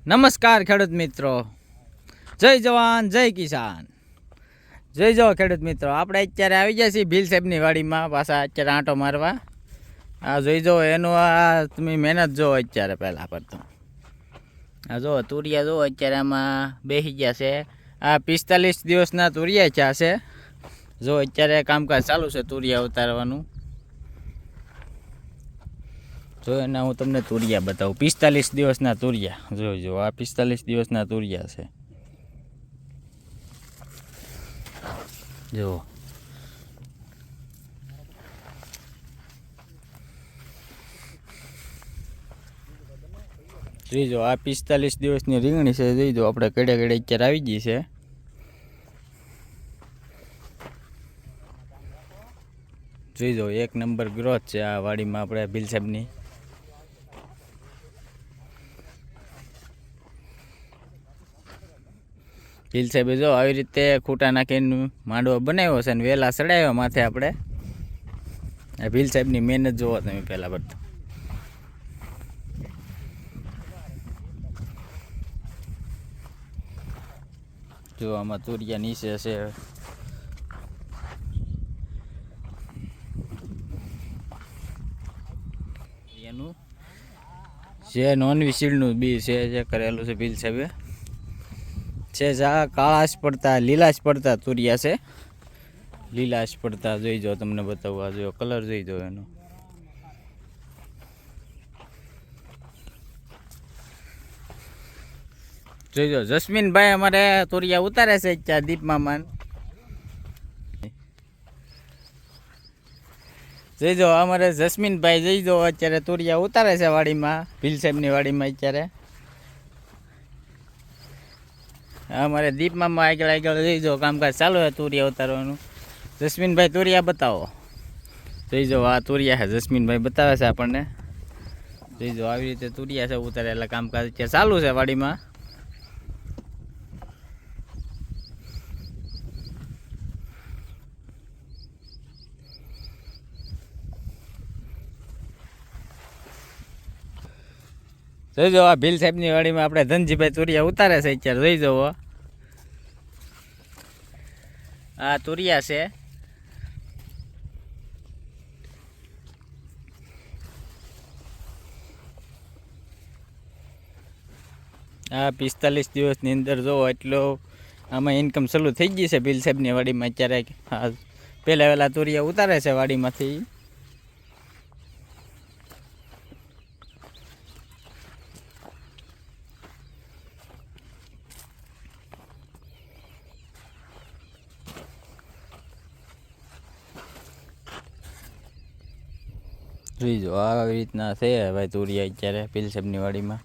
નમસ્કાર ખેડૂત મિત્રો, જય જવાન જય કિસાન. જય જો ખેડૂત મિત્રો, આપણે અત્યારે આવી ગયા છીએ ભીલ સાહેબની વાડીમાં પાછા અત્યારે આંટો મારવા. આ જોઈ જો એનું આ તમે મહેનત જો અત્યારે પહેલાં પર તો આ જો તુરિયા જો અત્યારે આમાં બેસી ગયા છે. આ 45 દિવસના તુરિયા ચા છે. જો અત્યારે કામકાજ ચાલુ છે તુરિયા ઉતારવાનું. જો એના હું તમને તુરિયા બતાવું. 45 દિવસના તુરિયા જોઈજો. આ 45 દિવસના તુરિયા છે. જો જોઈજો આ 45 દિવસની રીંગણી છે. જોઈજો આપણે કડે કડે અત્યારે આવી ગઈ છે. જોઈજો એક નંબર ગ્રોથ છે આ વાડીમાં આપણે ભીલ સાહેબની. ભીલ સાહેબે જો આવી રીતે ખૂટા નાખીને માંડવો બનાવ્યો છે અને વેલા ચડાવ્યો માથે આપણે. આ ભીલ સાહેબની મહેનત જોવો તમે પહેલાં બધું. જો આમાં તુરિયા નીચે છે. એનું જે નોનવી સીડનું બી છે જે કરેલું છે ભીલ સાહેબે. છે જા કાળાશ પડતા લીલાશ પડતા તુરિયા છે. લીલાશ પડતા જોઈ જો તમને બતાવવા જો કલર જોઈ જો એનો. જોઈ જો જસ્મીનભાઈ અમારે તુરિયા ઉતારે છે ત્યાં દીપમામાન. જોઈ જો અમારે જસ્મીનભાઈ જોઈ જો અત્યારે તુરિયા ઉતારે છે વાડીમાં ભીલ સાહેબની વાડીમાં. અત્યારે અમારે દીપમામાં આગળ આગળ જોઈ જો કામકાજ ચાલુ છે તુરિયા ઉતારવાનું. જસ્મીનભાઈ તુરિયા બતાવો. જોઈ જો આ તુરિયા છે જસ્મીનભાઈ બતાવે છે આપણને. જોઈ જો આવી રીતે તુરિયા છે ઉતારેલા. કામકાજ અત્યારે ચાલુ છે વાડીમાં. જોઈ જો આ ભીલ સાહેબની વાડીમાં આપણે ધનજીભાઈ તુરિયા ઉતારે છે અત્યારે. જોઈ જવો આ તુરિયા છે. આ 45 દિવસની અંદર જોવો એટલો આમાં ઇન્કમ ચાલુ થઈ ગઈ છે ભીલ સાહેબની વાડીમાં. અત્યારે હા પહેલાં વહેલા તુરિયા ઉતારે છે વાડીમાંથી. જોઈ જો આવી રીતના છે ભાઈ તુરિયા અત્યારે ભીલ સાહેબની વાડીમાં.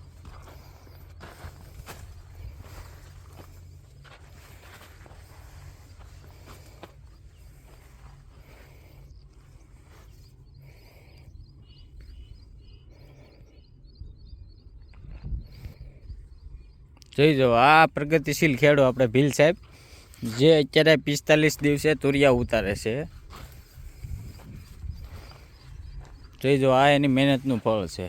જોઈ જો આ પ્રગતિશીલ ખેડૂત આપણે ભીલ સાહેબ જે અત્યારે 45 દિવસે તુરિયા ઉતારે છે. જોઈ જો આ એની મહેનતનું ફળ છે.